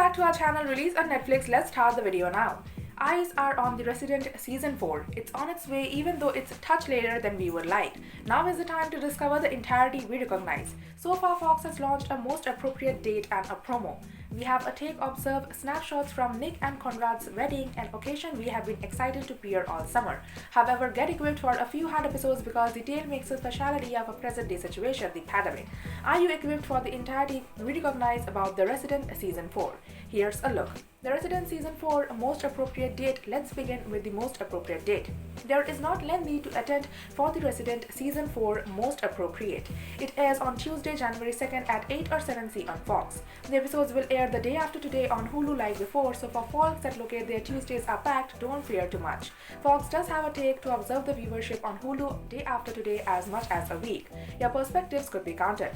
back to our channel Release on Netflix. Let's start the video now. Eyes are on The Resident Season 4. It's on its way even though it's a touch later than we would like. Now is the time to discover the entirety we recognize. So far, Fox has launched a most appropriate date and a promo. We have a take observe snapshots from Nick and Conrad's wedding, an occasion we have been excited to peer all summer. However, get equipped for a few hard episodes because the tale makes a speciality of a present day situation, the pandemic. Are you equipped for the entirety we recognize about The Resident Season 4? Here's a look. The Resident Season 4 most appropriate date. Let's begin with the most appropriate date. There is not lengthy to attend for The Resident Season 4 most appropriate. It airs on Tuesday, January 2nd at 8 or 7 on Fox. The episodes will air the day after today on Hulu like before, so for folks that locate their Tuesdays are packed, don't fear too much. Fox does have a take to observe the viewership on Hulu day after today as much as a week. Your perspectives could be counted.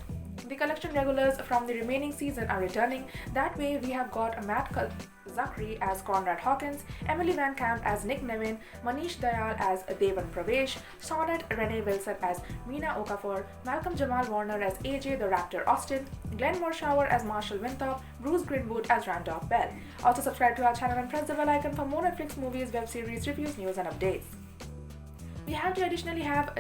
The collection regulars from the remaining season are returning. That way, we have got Matt Zachary as Conrad Hawkins, Emily Van Camp as Nick Nevin, Manish Dayal as Devan Pravesh, Sonnet Renee Wilson as Meena Okafor, Malcolm Jamal Warner as AJ the Raptor Austin, Glenn Morshower as Marshall Winthrop, Bruce Greenwood as Randolph Bell. Also subscribe to our channel and press the bell icon for more Netflix movies, web series, reviews, news and updates. We have to additionally have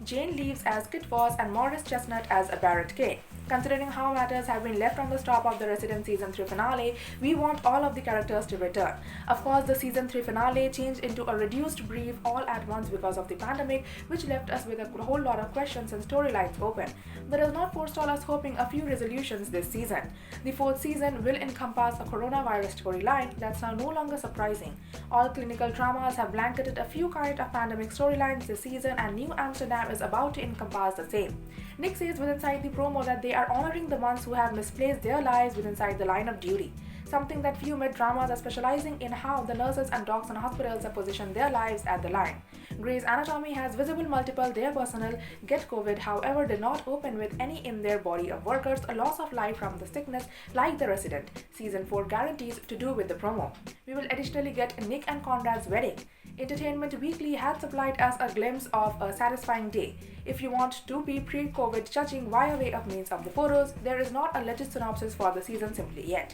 Jane Leaves as Kit Voss and Morris Chestnut as Barrett Kane. Considering how matters have been left on the stop of the Resident Season 3 finale, we want all of the characters to return. Of course, the Season 3 finale changed into a reduced brief all at once because of the pandemic, which left us with a whole lot of questions and storylines open. That does not forestall us hoping a few resolutions this season. The fourth season will encompass a coronavirus storyline that's now no longer surprising. All clinical dramas have blanketed a few kind of pandemic storylines this season, and New Amsterdam is about to encompass the same. Nick says within inside the promo that they are honoring the ones who have misplaced their lives within inside the line of duty. Something that few mid-dramas are specializing in, how the nurses and docs and hospitals have positioned their lives at the line. Grey's Anatomy has visible multiple their personnel get COVID, however did not open with any in their body of workers a loss of life from the sickness like The Resident. Season 4 guarantees to do with the promo. We will additionally get Nick and Conrad's wedding. Entertainment Weekly had supplied us a glimpse of a satisfying day. If you want to be pre-COVID judging via way of means of the photos, there is not a legit synopsis for the season simply yet.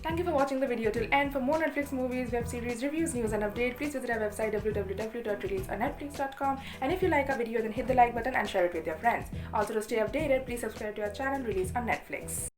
Thank you for watching the video till end. For more Netflix movies, web series, reviews, news and update, please visit our website www.releaseonnetflix.com. And if you like our video, then hit the like button and share it with your friends. Also, to stay updated, please subscribe to our channel Release on Netflix.